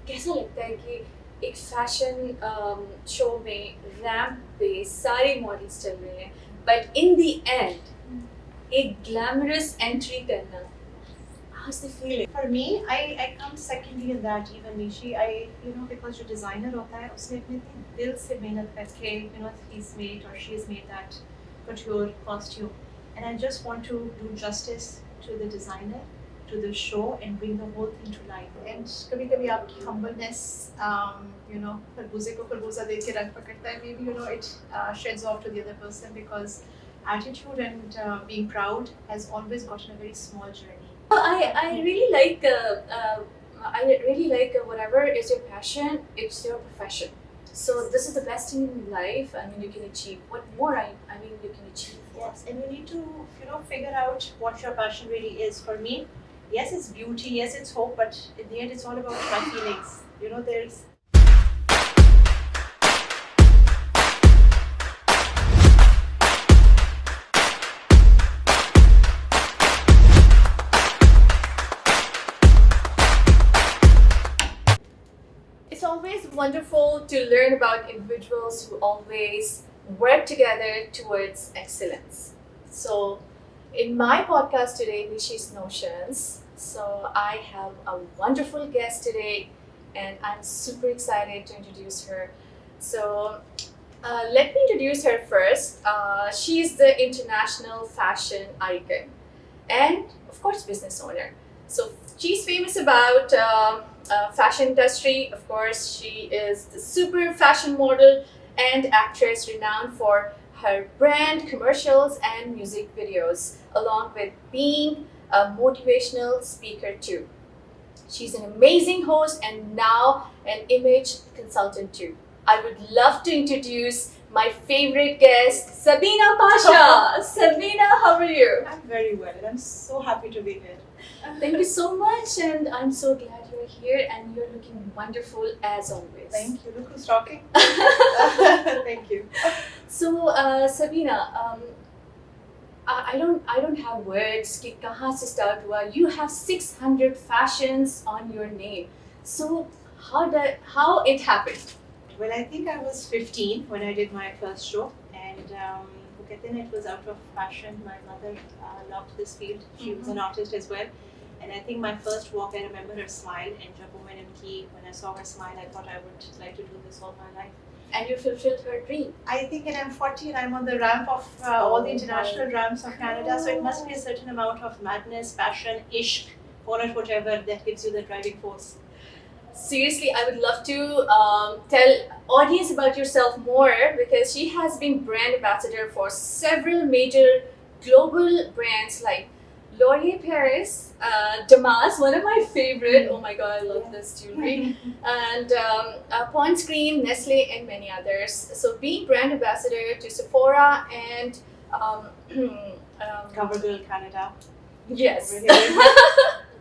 कैसा लगता है कि एक फैशन शो में रैंप पे सारे मॉडल्स चल रहे हैं, बट इन द एंड एक ग्लैमरस एंट्री करना, how's the feeling? For me, I come secondly in that even Nishi. Because जो designer होता है उसने अपने दिल से मेहनत करके he's made or she's made that couture costume, and I just want to do justice to the designer, to the show, and bring the whole thing to life. And कभी-कभी आपकी humbleness, खरबूजे को खरबूजा देख के रंग पकड़ता है. Maybe it sheds off to the other person because attitude and being proud has always gotten a very small journey. I really like whatever is your passion, it's your profession. So this is the best thing in life. I mean, you can achieve. What more? I mean, you can achieve. Yes, and you need to figure out what your passion really is. For me, yes, it's beauty, yes, it's hope, but in the end, it's all about my feelings. There's. It's always wonderful to learn about individuals who always work together towards excellence. So, in my podcast today, Nishi's Notions, so I have a wonderful guest today, and I'm super excited to introduce her. So, let me introduce her first. She's the international fashion icon and, of course, business owner. So, she's famous about fashion industry. Of course, she is the super fashion model and actress renowned for her brand commercials and music videos, along with being a motivational speaker too. She's an amazing host and now an image consultant too. I would love to introduce my favorite guest, Sabina Pasha. Sabina, how are you? I'm very well, and I'm so happy to be here. Thank you so much, and I'm so glad you're here, and you're looking wonderful as always. Thank you. Look who's talking. Thank you. So, Sabina, I don't have words कि कहाँ से start हुआ. You have 600 fashions on your name. So, how it happened? Well, I think I was 15 when I did my first show, and it was out of passion. My mother loved this field. She was an artist as well, and I think my first walk, I remember her smile, and when I saw her smile, I thought I would like to do this all my life. And you fulfilled her dream. I think, and I'm 40 and I'm on the ramp of all the international ramps of Canada, so it must be a certain amount of madness, passion, ishq, call it whatever, that gives you the driving force. Seriously, I would love to tell audience about yourself more, because she has been brand ambassador for several major global brands like L'Oreal Paris, Damas, one of my favorite. Oh my god, I love this jewelry. And Pond's Cream, Nestle, and many others. So being brand ambassador to Sephora and CoverGirl Canada. Yes.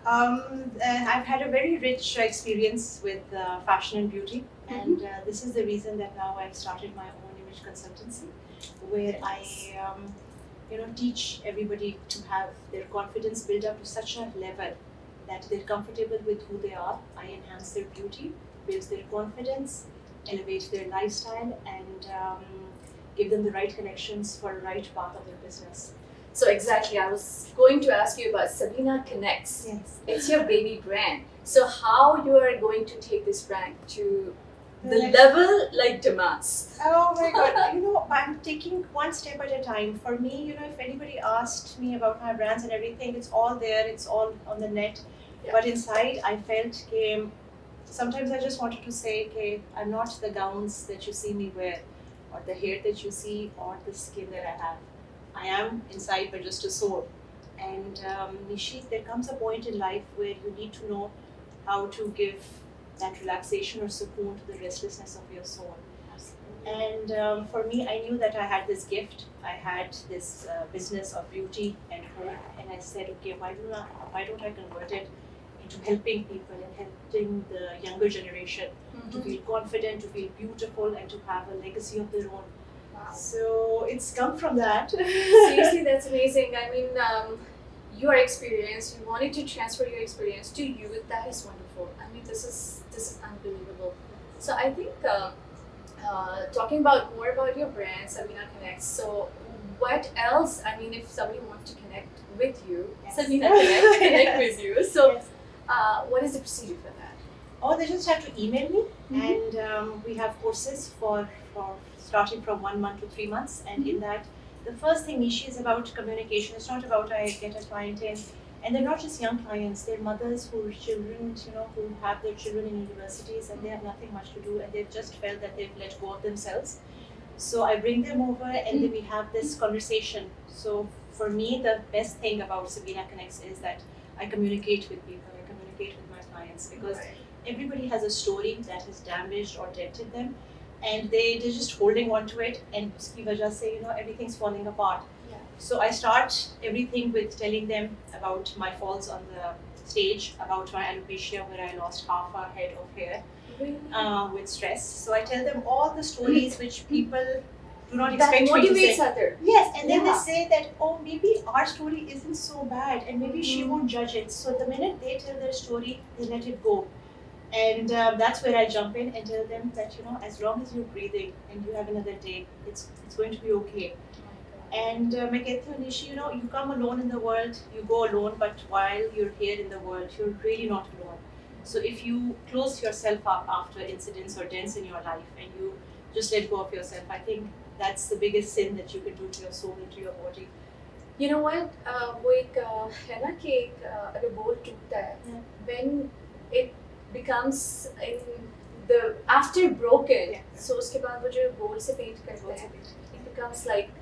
And I've had a very rich experience with fashion and beauty, and this is the reason that now I've started my own image consultancy, where I teach everybody to have their confidence built up to such a level that they're comfortable with who they are. I enhance their beauty, builds their confidence, elevate their lifestyle, and give them the right connections for the right path of their business. So exactly, I was going to ask you about Sabina Connects. Yes. It's your baby brand. So how you are going to take this brand to the next level like Damas? Oh my god, I'm taking one step at a time. For me, if anybody asked me about my brands and everything, it's all there, it's all on the net. Yeah. But inside, I felt sometimes I just wanted to say, I'm not the gowns that you see me wear, or the hair that you see, or the skin that I have. I am inside, but just a soul. And Nishi, there comes a point in life where you need to know how to give that relaxation or sukoon to the restlessness of your soul. And for me, I knew that I had this gift. I had this business of beauty and hope, and I said, okay, why don't I convert it into helping people and helping the younger generation to feel confident, to feel beautiful, and to have a legacy of their own. Wow. So it's come from that. Seriously, that's amazing. I mean, your experience, you wanted to transfer your experience to youth. That is wonderful. I mean, this is unbelievable. So I think talking about more about your brand, Sabina Connects. So what else? I mean, if somebody wants to connect with you, Yes. Sabina connect with you. So Yes. what is the procedure for that? Or they just have to email me, Mhm. and we have courses for starting from 1 month to 3 months. And in that, the first thing, Nishi, is about communication. It's not about I get a client in, and they're not just young clients. They're mothers whose children, who have their children in universities and they have nothing much to do, and they've just felt that they've let go of themselves. So I bring them over, and then we have this conversation. So for me, the best thing about Sabina Connects is that I communicate with people. I communicate with my clients because everybody has a story that has damaged or dented them, and they're just holding on to it, and uski wajah se, everything's falling apart. Yeah. So I start everything with telling them about my falls on the stage, about my alopecia where I lost half a head of hair Really? with stress. So I tell them all the stories which people do not That expect me to motivates say. others. Yes, and then Yeah. they say that, oh, maybe our story isn't so bad, and maybe she Mhm. won't judge it. So the minute they tell their story, they let it go. And that's where I jump in and tell them that, as long as you're breathing and you have another day, it's going to be okay. And मैं कहती हूँ, Nishi, you come alone in the world, you go alone, but while you're here in the world, you're really not alone. So if you close yourself up after incidents or dents in your life and you just let go of yourself, I think that's the biggest sin that you can do to your soul and to your body. You know what? वो एक है ना कि अगर बोल टूटता है, Yeah. when it becomes in the after broken, Yeah. so उसके बाद वो जो बोल से पेंट करते हैं, it becomes like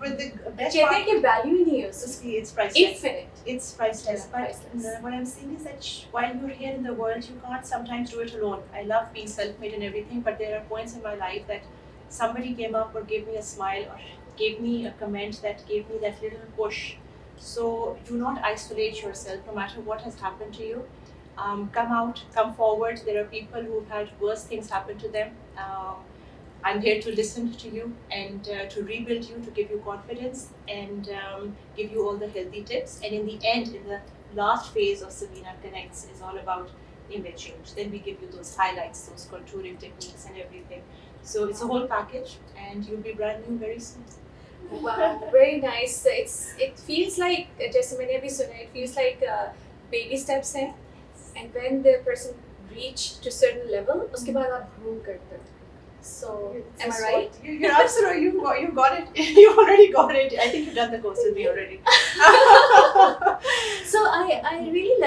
With the best कहते हैं part, कि value ही नहीं है उसकी, it's priceless. infinite. It's priceless. Yeah, But priceless. what I'm saying is that while you're here in the world, you can't sometimes do it alone. I love being self-made and everything, but there are points in my life that somebody came up or gave me a smile or gave me a comment that gave me that little push. So do not isolate yourself, no matter what has happened to you. Come out, come forward. There are people who've had worse things happen to them. I'm here to listen to you and to rebuild you, to give you confidence and give you all the healthy tips. And in the end, in the last phase of Sabina Connects is all about image change. Then we give you those highlights, those contouring techniques and everything. So it's a whole package and you'll be brand new very soon. Wow, very nice. It feels like जैसे मैंने अभी सुना, it feels like baby steps हैं, and when the person reach to certain level, उसके बाद आप groom करते हो. So am I right? You're absolutely, you got it. You already got it. I think you've done the course with me already. So I really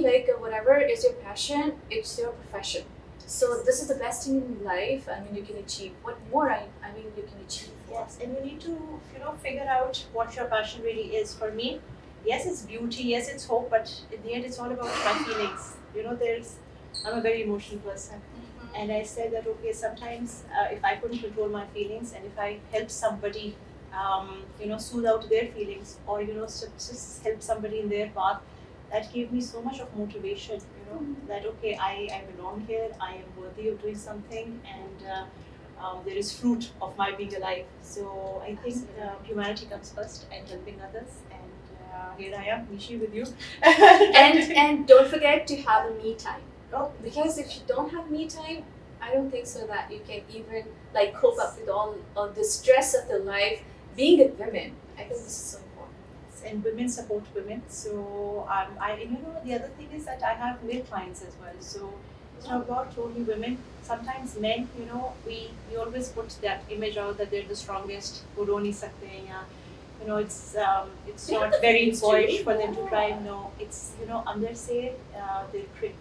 like whatever is your passion, it's your profession. So this is the best thing in life. I mean, you can achieve. What more? I mean, you can achieve. Yes, and you need to, figure out what your passion really is. For me, yes, it's beauty, yes, it's hope, but in the end, it's all about my feelings. I'm a very emotional person. And I said that, okay, sometimes if I couldn't control my feelings and if I help somebody, soothe out their feelings or, just help somebody in their path, that gave me so much of motivation, that, okay, I belong here, I am worthy of doing something and there is fruit of my being alive. So I think humanity comes first and helping others. And here I am, Nishi, with you. And don't forget to have a me time. Oh. Because if you don't have me time, I don't think so that you can even like cope up with all the stress of the life. Being a woman, I think this is so important. And women support women. So the other thing is that I have male clients as well. So it's not about only women. Sometimes men, we always put that image out that they're the strongest, who don't need something. It's not very boyish for them to try. No, it's under say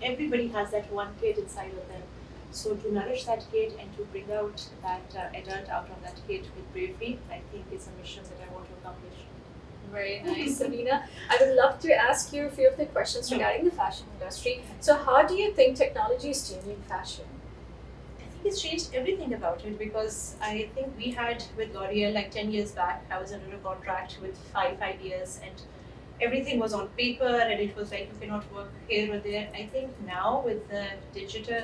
everybody has that one kid inside of them. So to nourish that kid and to bring out that adult out of that kid with bravery, I think is a mission that I want to accomplish. Very nice, Sabina. I would love to ask you a few of the questions regarding the fashion industry. So how do you think technology is changing fashion? I think it's changed everything about it because I think we had with L'Oreal like 10 years back, I was under a contract with 5 years and everything was on paper and it was like you cannot work here or there. I think now with the digital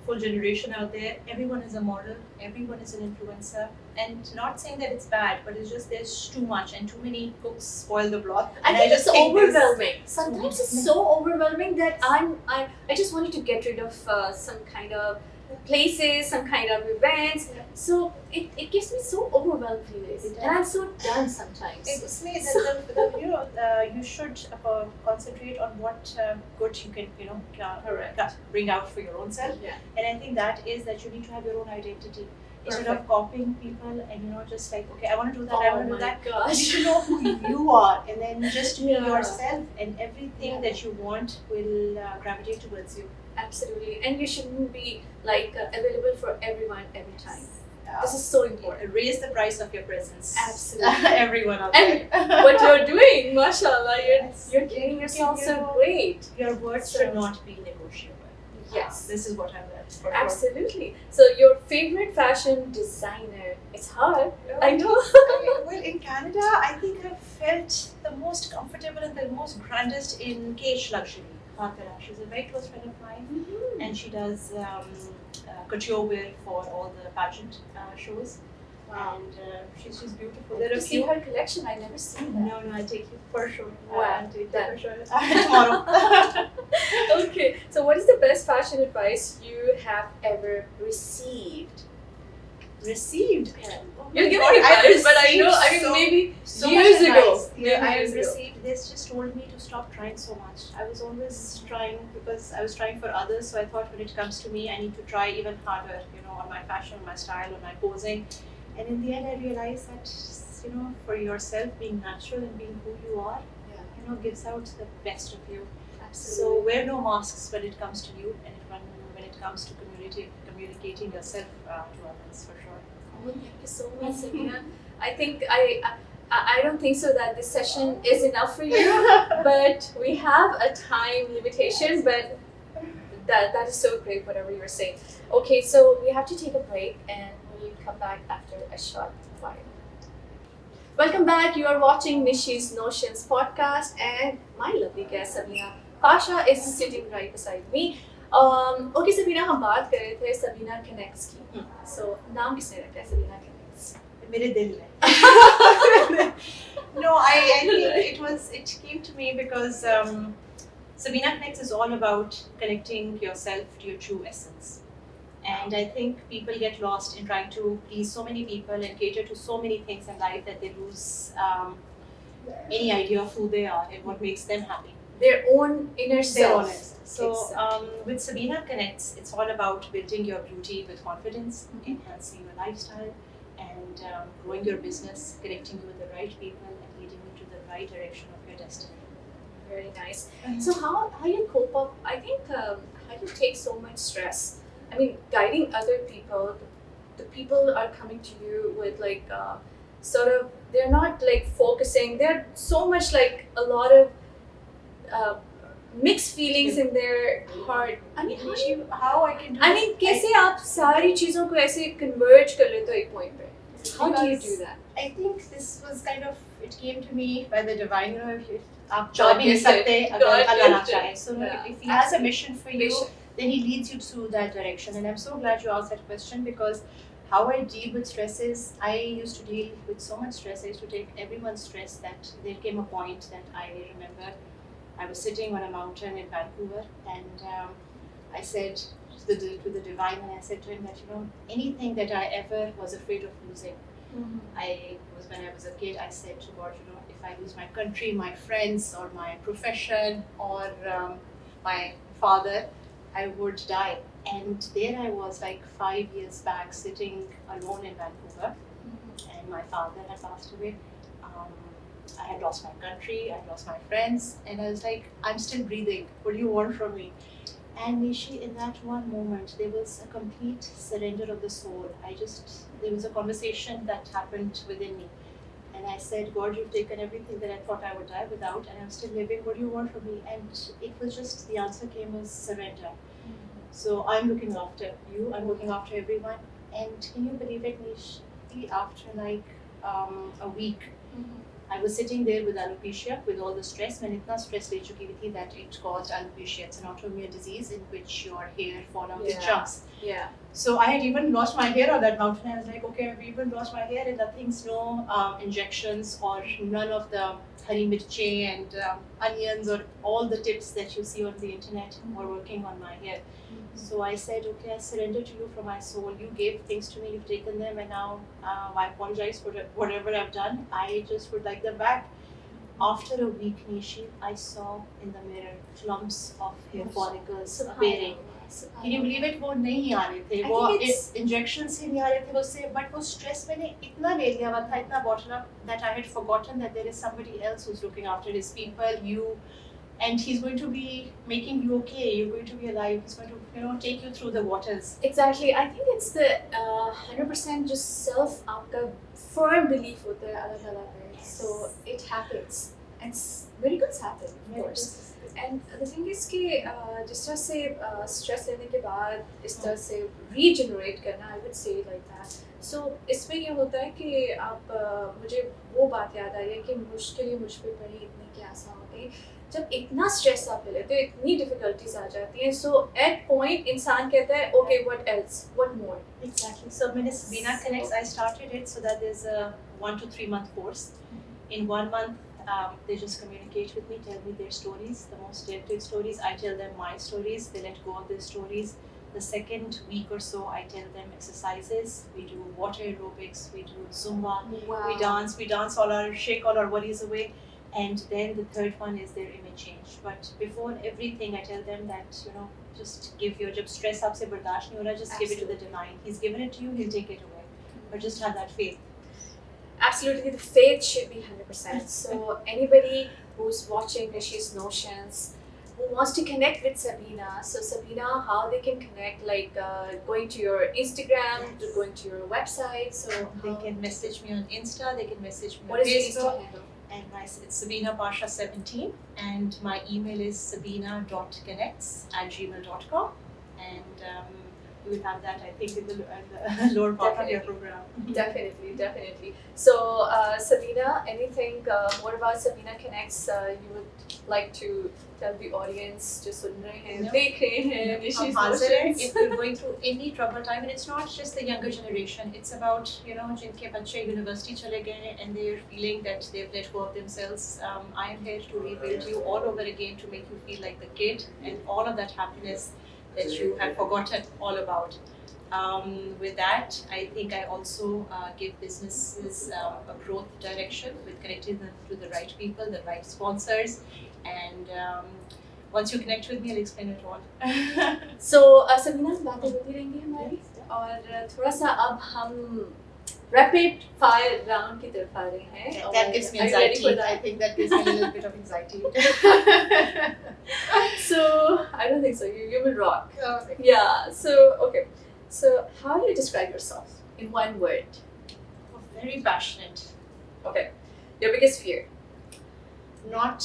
full generation out there. Everyone is a model, everyone is an influencer. And not saying that it's bad, but it's just there's too much and too many cooks spoil the broth. I And think just it's think there's- overwhelming. Sometimes it's so overwhelming that I just wanted to get rid of some kind of places, some kind of events. Yeah. So it gives me so overwhelmed feelings, It does. and I'm so done sometimes. It's me you should concentrate on what good you can Correct. bring out for your own self. Yeah. And I think that is that you need to have your own identity instead of Perfect. copying people and just like, okay, I want to do that, I Oh want to do my that. You gosh. should know who you are, and then just be Yeah. yourself, and everything Yeah. that you want will gravitate towards you. Absolutely, and you shouldn't be like available for everyone every time. This is so important. Raise the price of your presence. Absolutely. Everyone out And there. what you're doing, mashallah, Yes. you're getting yourself so great. Your words So- should not be negotiable. Yes. This is what I've learned. for sure. Absolutely. So your favorite fashion designer? It's hard. I know. Well, in Canada, I think I've felt the most comfortable and the most grandest in Cage Luxury. Fatara. She's a very close friend of mine, and she does couture wear for all the pageant shows. Wow. And she's beautiful. There There are to a see few. her collection. I never seen that. No, I take you for sure. Wow, I'll take you done. for sure. Tomorrow. Okay. So what is the best fashion advice you have ever received? Received. You're getting God, I've embarrassed, but I know. I received mean, so- maybe so years much ago. advice. Maybe Yeah, I years ago. received this. Just told me to stop trying so much. I was always trying because I was trying for others. So I thought when it comes to me, I need to try even harder. On my fashion, on my style, on my posing. And in the end, I realized that for yourself, being natural and being who you are, Yeah. gives out the best of you. So Absolutely. wear no masks when it comes to you, and when it comes to communicating yourself to others, for sure. Oh, thank you so much, Sabina. I think I don't think so that this session is enough for you, but we have a time limitation. But that is so great, whatever you were saying. Okay, so we have to take a break, and we'll come back after a short while. Welcome back. You are watching Nishi's Notions podcast, and my lovely guest Sabina Pasha is sitting right beside me. Okay, Sabina, हम बात कर रहे थे Sabina Connects की. So नाम किसने रखा है Sabina Connects? मेरे दिल में. No, I think it came to me because Sabina Connects is all about connecting yourself to your true essence. And I think people get lost in trying to please so many people and cater to so many things in life that they lose any idea of who they are and what makes them happy. Their own inner self. So Exactly. with Sabina Connects, it's all about building your beauty with confidence, enhancing your lifestyle, and growing your business, connecting you with the right people, and leading you to the right direction of your destiny. Very nice. So how you cope up? I think how you take so much stress. I mean, guiding other people. The people are coming to you with like sort of. They're not like focusing. They're so much like a lot of mixed feelings in their heart. I mean, How I can do I mean, कैसे आप सारी चीजों को ऐसे converge कर लेते हो एक point पे? How do you do that? I think this was kind of, it came to me by the divine, आप God जा भी नहीं gifted. सकते God अगर अल्लाह ना gifted. चाहे. So Yeah. if he has a mission for you, Mission. then he leads you to that direction. And I'm so glad you asked that question, because how I deal with stress is, I used to deal with so much stress. I used to take everyone's stress that there came a point that I remember I was sitting on a mountain in Vancouver, and I said to the divine, and I said to him that, anything that I ever was afraid of losing, when I was a kid, I said to God, if I lose my country, my friends, or my profession, or my father, I would die. And there I was, like 5 years back, sitting alone in Vancouver, and my father had passed away. I had lost my country, I had lost my friends, and I was like, I'm still breathing. What do you want from me? And Nishi, in that one moment, there was a complete surrender of the soul. There was a conversation that happened within me. And I said, God, you've taken everything that I thought I would die without, and I'm still living. What do you want from me? And it was just, the answer came as surrender. So I'm looking after you, I'm looking after everyone. And can you believe it, Nishi, after like a week, I was sitting there with alopecia, with all the stress. मैंने इतना stress ले चुकी थी that it caused alopecia. It's an autoimmune disease in which your hair fall out in Yeah. chunks. Yeah. So I had even lost my hair on that mountain. I was like, okay, I've even lost my hair, and nothing's no injections or none of the hari mirchi and onions or all the tips that you see on the internet were working on my hair. So I said, okay, I surrender to you from my soul. You gave things to me, you've taken them, and now I apologize for whatever I've done. I just would like them back. After a week, Nishi, I saw in the mirror clumps of hair follicles appearing. Can you believe it? वो नहीं आ रहे थे, वो injection से नहीं आ रहे थे उससे, but वो stress मैंने इतना ले लिया हुआ था, इतना bottled up that I had forgotten that there is somebody else who's looking after his people, you, and he's going to be making you okay. You're going to be alive. He's going to, take you through the waters. Exactly. I think it's the 100% just self आपका firm belief होता है Allah Ta'ala पे. So it happens. And miracles happen, of course. And the thing is कि जिस तरह से stress लेने के बाद इस तरह से regenerate करना, I would say like that. So इसमें ये होता है कि आप मुझे वो बात याद आ रही है कि मुश्किलें मुझ पे पड़ी इतनी कि आसान हो गई. जब इतना स्ट्रेस आप ले लेते हो, इतनी डिफिकल्टीज आ जाती हैं, सो एट पॉइंट इंसान कहता है okay what else, what more. Exactly. So when it's Sabina Connects, I started it so that there's a 1 to 3 month course. In 1 month, they just communicate with me, tell me their stories, the most addictive stories. I tell them my stories. They let go of their stories. The second week or so, I tell them exercises. We do water aerobics. We do Zumba. Wow. We dance all our, shake all our worries away. And then the third one is their image change. But before everything, I tell them that, just give your, jab stress aap se bardasht nahi ho raha, just give it to the divine. He's given it to you, he'll take it away. But just have that faith. Absolutely, the faith should be 100%. So anybody who's watching Rishi's Notions, who wants to connect with Sabina, so Sabina, how they can connect, like going to your Instagram, to going to your website, so They can message me on Insta, they can message me what on is your Facebook. Insta handle? And it's Sabina Pasha 17, and my email is sabina.connects@gmail.com, and you will have that, I think, in the lower part of your program. Definitely. So, Sabina, anything more about Sabina Connects you would like to tell the audience? Just सुन रहे हैं, No. देख रहे हैं, Rishi's Hazir, Notions. if you're going through any troubled time, and it's not just the younger generation, it's about, जिनके बच्चे university चले गए हैं and they're feeling that they've let go of themselves. I am here to rebuild you all over again, to make you feel like the kid and all of that happiness that you have forgotten all about. With that, I think I also give businesses a growth direction with connecting them to the right people, the right sponsors, and once you connect with me, I'll explain it all. So, Sabina, बातें होती रहेंगी हमारी, और थोड़ा सा अब हम rapid fire round की तरफ आ रहे हैं. That gives me Are you ready anxiety. for that? I think that gives me a little bit of anxiety. So, I don't think so. You will rock. Okay. Yeah. So, okay. So, how do you describe yourself in one word? Very passionate. Okay. Your biggest fear. Not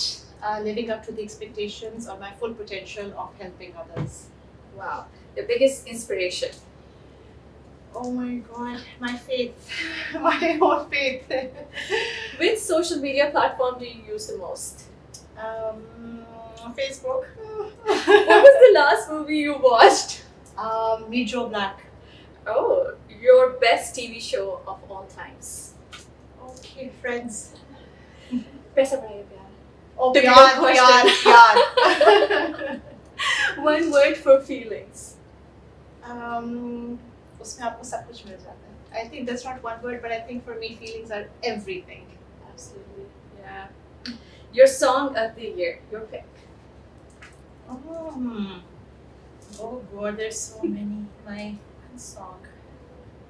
living up to the expectations or my full potential of helping others. Wow. Your biggest inspiration. Oh my God, my faith, my whole faith. Which social media platform do you use the most? Facebook. What was the last movie you watched? Meet Joe Black. Oh, your best TV show of all times. Okay, Friends. Paisa Bada Ya Pyar. Oh, Typical Pyar. One word for feelings. उसमें आपको सब कुछ मिल जाता है. I think that's not one word, but I think for me feelings are everything. Absolutely. Yeah. Your song of the year. Your pick. Oh God, there's so many. My song.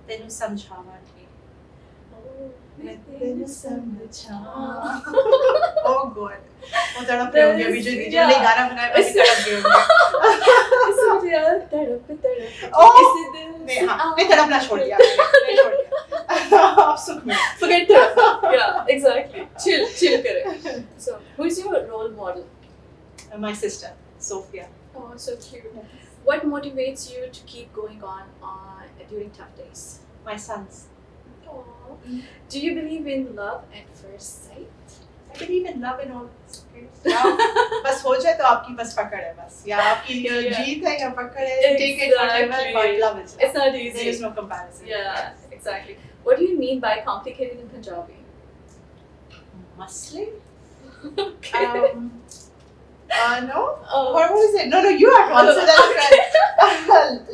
तेनू समझावा थी. तेनू समझावा. Oh God. वो तड़प रहे होंगे अभी जो DJ ने गाना बनाया अभी तड़प रहे होंगे. इस यार तड़प तड़प. Oh! इस दिल से मैं तड़पना छोड़ दिया. मैं छोड़ दिया. आप सुख में. Forget therapy. Yeah, exactly. Chill करें. So, who is your role model? My sister, Sophia. Oh, so cute. What motivates you to keep going on during tough days? My sons. Oh, Aww. Do you believe in love at first sight? I believe in love and all. Okay. बस हो जाए तो आपकी बस पकड़ है बस या आपकी जीत है या पकड़ है. Take it whatever, but love is love. It's not easy. There is no comparison. Yeah, exactly. What do you mean by complicated in Punjabi? Muslim? Okay. No. Oh. What is it? No, you are to answer that.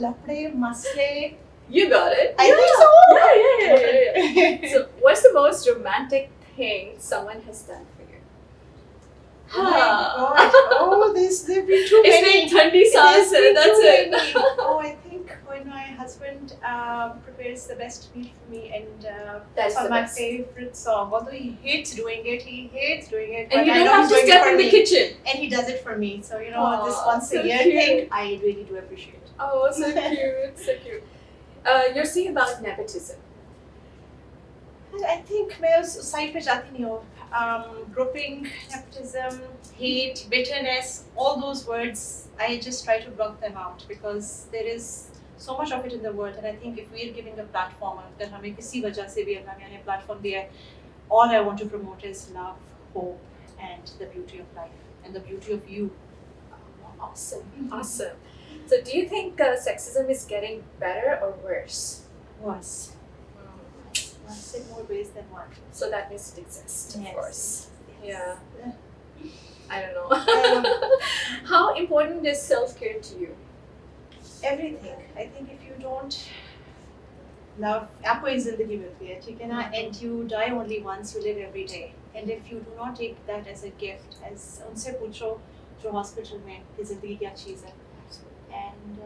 Lapde, masle. You got it. I think so. Yeah. So, what's the most romantic thing someone has done for you? Oh my God. Oh, there've been too It's many. been 30 sauce. There's been That's too it. many. Oh, I think when my husband prepares the best meal for me, and That's that's the my best. favorite song. Although he hates doing it, And but you I don't know have he's to doing it step for in the me. kitchen. And he does it for me. So, this Aw, once so a year cute. thing, I really do appreciate. Oh, so cute. So cute. You're saying about nepotism. I think मैं उस side पे जाती नहीं हूँ. Grouping, nepotism, hate, bitterness, all those words, I just try to block them out because there is so much of it in the world, and I think if we are giving a platform, अगर हमें किसी वजह से भी अल्लाह ने हमें platform दिया है, all I want to promote is love, hope, and the beauty of life and the beauty of you. Awesome. Awesome. So, do you think sexism is getting better or worse? Worse. Worse in more ways than one. So that means it exists, of Yes. course. Yes. I don't know. How important is self-care to you? Everything. I think if you don't love, आपको एक जिंदगी मिलती है, ठीक है ना? And you die only once, you live every day. And if you do not take that as a gift, as उनसे पूछो जो hospital में कि जिंदगी क्या चीज़ है. And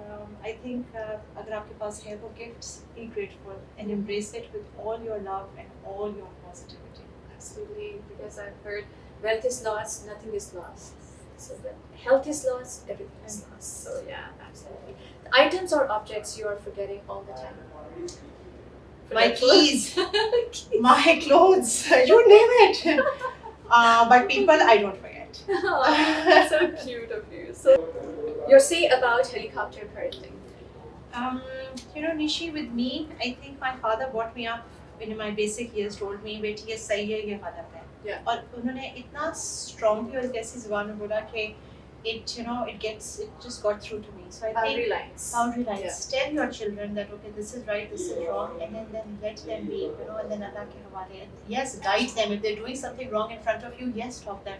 I think अगर आपके पास है वो gifts, be grateful and embrace it with all your love and all your positivity. Absolutely, because I've heard wealth is lost, nothing is lost. So when health is lost, everything is lost. So yeah, absolutely. The items or objects you are forgetting all the time. My Forgetful? keys, my clothes, you name it. But people, I don't forget. Oh, so cute of you. So your say about helicopter parenting. Nishi, with me, I think my father brought me up in my basic years, told me, बेटी ये सही है, ये गलत है. Yeah. और उन्होंने इतना strongly और कैसी जुबान में बोला कि it just got through to me. So I Boundary think lines. boundary lines. Yeah. Tell your children that okay, this is right, this is wrong, and then let them be, and then Allah के हवाले. Yes, guide them if they're doing something wrong in front of you. Yes, stop them.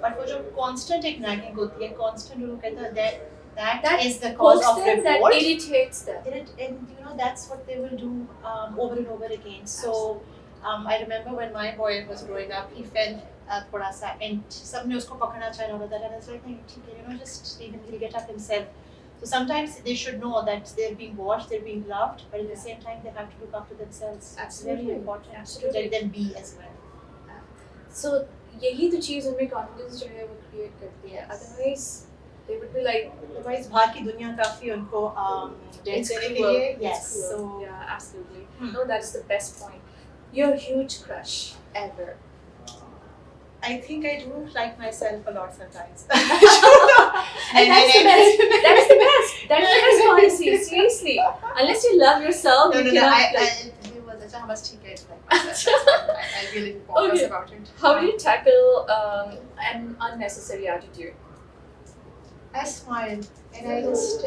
But वो जो constant एक nagging होती है, constant उनको कहता है that is the cause of Them that revolt. irritates them. And that's what they will do over and over again. So I remember when my boy was growing up, he fell thoda sa, and सबने उसको पकड़ना चाहिए और that, and I was like, नहीं ठीक है, just leave him, he'll get up himself. So sometimes they should know that they're being watched, they're being loved, but at the same time they have to look after themselves. Absolutely. It's very important Absolutely. to let them be as well. So यही तो चीज उनमें confidence जो है वो create करती है. Otherwise, they would be like, Otherwise, बाहर की दुनिया काफी उनको it's देने के cruel. लिए. It's Yes. cruel. So Yeah, absolutely. No, that is the best point. Your huge crush ever. I think I do like myself a lot sometimes. And that's the best. That's the best. That's the best policy. Seriously, unless you love yourself, you cannot. I must take it like myself. I really focus Okay. about it. How do you tackle an unnecessary attitude? I smile and I just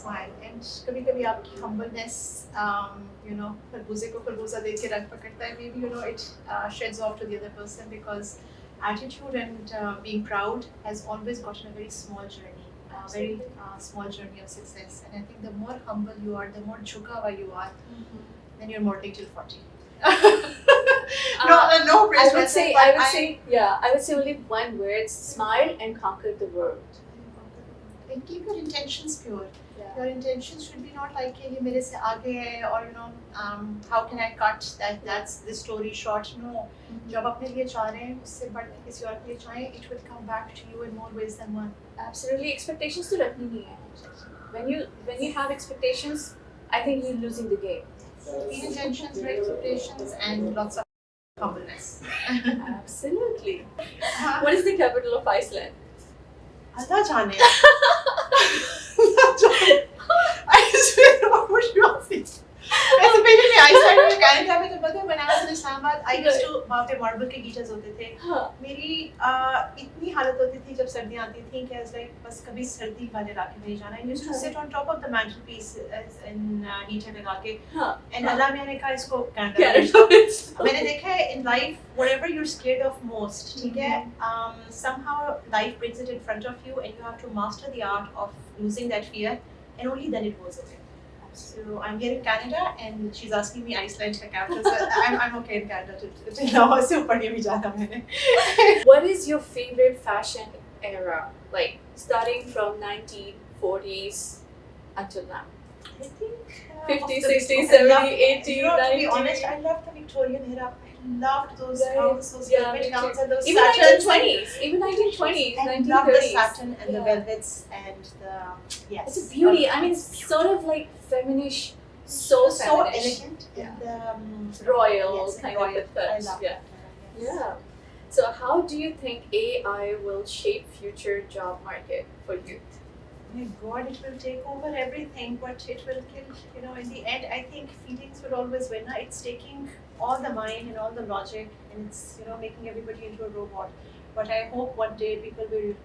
smile, and कभी-कभी आपकी humbleness, खरबूजे को खरबूजा देख के रंग पकड़ता है. Maybe it sheds off to the other person because attitude and being proud has always gotten a very small journey, very small journey of success. And I think the more humble you are, the more झुका हुआ you are, then you're mortal till 40. No praise I would say, myself, but I would say only one word: smile and conquer the world. And keep your intentions pure. Yeah. Your intentions should be not like ये मेरे से आगे है, or how can I cut that's this story short. No, जब अपने लिए चाह रहे हैं उससे बढ़ के किसी और के लिए चाहें, it will come back to you in more ways than one. Absolutely, expectations to रखनी नहीं है. When you have expectations, I think you're losing the game. Clean intentions, right expectations, and lots of humbleness. Absolutely. What is the capital of Iceland? Allah जाने. I swear, what would you ask me? As a baby, I started in Canada with a mother when I was in marble के heaters होते थे. हाँ. मेरी इतनी हालत होती थी जब सर्दियाँ आती थी कि लाइक बस कभी सर्दी वाले इलाके में नहीं जाना. I used to sit on top of the mantelpiece in heater लगा के. हाँ. And अल्लाह मैंने कहा इसको कैंडल. Candle. मैंने देखा है in life whatever you're scared of most, ठीक है, somehow life brings it in front of you and you have to master the art of losing that fear and only then it goes away. So I'm here in Canada and she's asking me Iceland ka capital. So I'm okay in Canada till now. उससे ऊपर नहीं भी जाना मैंने. What is your favorite fashion era? Like starting from 1940s until now. I think 50s, 60s, 70s, 80s, you know, to be 90s. honest, I love the Victorian era. I loved those Right. gowns, those Yeah, velvet me gowns too. and those Even satins. 1920s, even 1920s, I love the 1930s. satin and the Yeah. velvets and the yes. It's a beauty. I mean, it's sort of like feminish, so so feminish. elegant and Royal yes, kind royal. of a touch. I love Yeah. that. Yes. Yeah. So, how do you think AI will shape future job market for youth? My God, it will take over everything, but it will kill. You know, in the end, I think feelings will always win. It's taking all the mind and all the logic, and it's making everybody into a robot. But I hope one day people will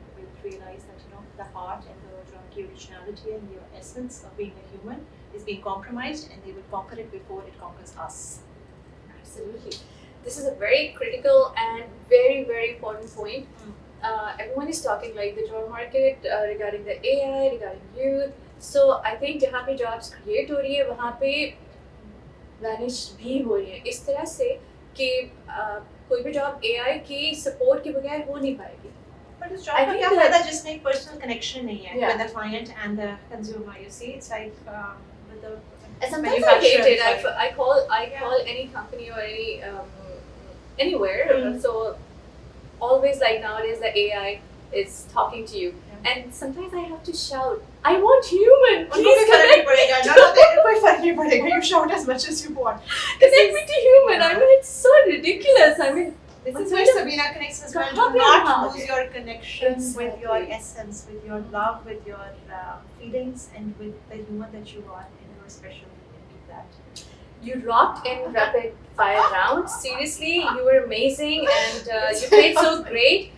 realize that the heart and the originality and the essence of being a human is being compromised, and they will conquer it before it conquers us. Absolutely. This is a very critical and very, very important point. Everyone is talking like the job market regarding the AI, regarding youth. So I think जहाँ पे jobs create हो रही है वहाँ पे vanish भी हो रही है इस तरह से कि कोई भी job AI की support के बगैर हो नहीं पाएगी. But it's I job का think क्या that- फायदा जिसमें एक personal connection नहीं है Yeah. with the client and the consumer. You see, it's like with the And sometimes I hate it. manufacturer. I call Yeah. call any company or anywhere. Mm. So always like nowadays the AI is talking to you, Yeah. and sometimes I have to shout, "I want human. उनको Please भी फर्क नहीं connect, पड़ेगा. No, तेरे कोई फर्क नहीं पड़ेगा. You shout as much as you want. connect me to human." I mean, it's so ridiculous. I mean, This But is where what Sabina connects as well. How Do not about lose it? your connection with your Exactly. essence, with your love, with your feelings, and with the human that you are, and you're special. You can be that. you rocked in rapid fire round. Seriously, you were amazing, and you played so great.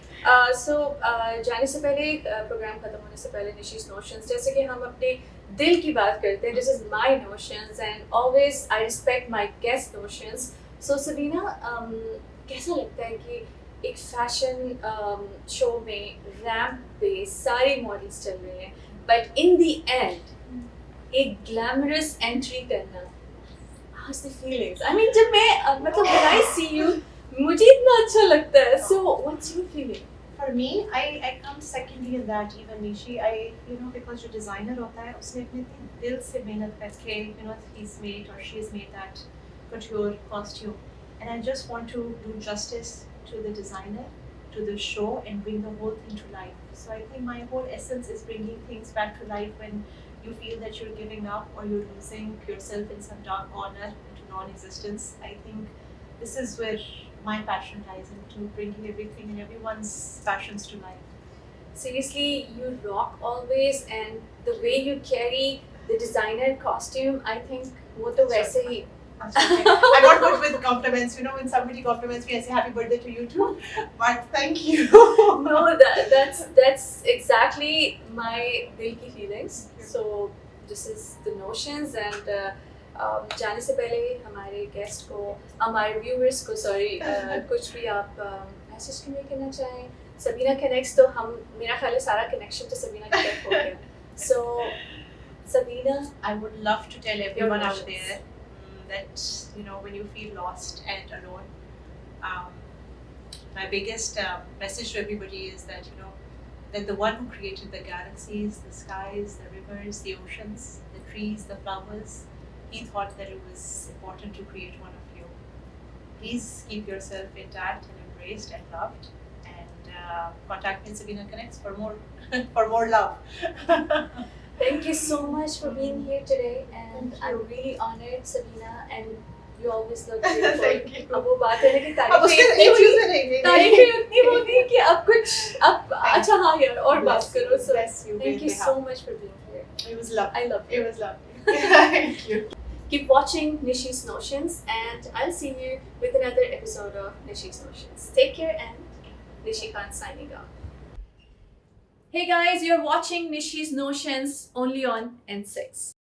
जाने से पहले programme खत्म होने से पहले निशी's notions जैसे कि हम अपने दिल की बात करते हैं. This is my notions and always I respect my guest notions. So Sabina, कैसा लगता है कि एक फैशन शो में रैंप पे सारे मॉडल्स चल रहे हैं बट इन द एंड एक ग्लैमरस एंट्री करना, how's the feelings? I mean जब मैं मतलब when I see you मुझे इतना अच्छा लगता है. So what's your feeling? For me, I come secondly in that. Even Nishi, because जो designer होता है उसने अपने दिल से मेहनत करके he's made or she's made that couture costume, and I just want to do justice to the designer, to the show, and bring the whole thing to life. So I think my whole essence is bringing things back to life when you feel that you're giving up or you're losing yourself in some dark corner into non-existence. I think this is where my passion lies, into bringing everything and everyone's passions to life. Seriously, you rock always, and the way you carry the designer costume, I think वो तो वैसे ही. I'm not good with compliments. When somebody compliments me, I say happy birthday to you too. But thank you. No, that's exactly my दिल की feelings. So this is the notions, and जाने से पहले हमारे guest को, हमारे viewers को कुछ भी आप मैसेज कन्वे करना चाहें. सबीना कनेक्ट्स तो हम मेरा ख्याल है सारा कनेक्शन तो सबीना की तरफ हो गया. So Sabina, I would love to tell everyone out notions. there that when you feel lost and alone, my biggest message to everybody is that that the one who created the galaxies, the skies, the rivers, the oceans, the trees, the flowers, he thought that it was important to create one of you. Please keep yourself intact and embraced and loved, and contact me at Sabina Connects for more for more love. thank you so much for being here today, and Thank you. I'm really honored, Sabina, and you always look beautiful. Thank you. अब वो बात है ना कि अब उसके तारीफें एक चीज़ में नहीं तारीफें उतनी होगी कि अब कुछ अब अच्छा हाँ यार और बात करो. So Bless you. thank you so much for being here. It was lovely. I love you. It was lovely. Thank you. Keep watching Nishi's Notions, and I'll see you with another episode of Nishi's Notions. Take care, and Nishikant signing off. Hey guys, you're watching Nishi's Notions only on N6.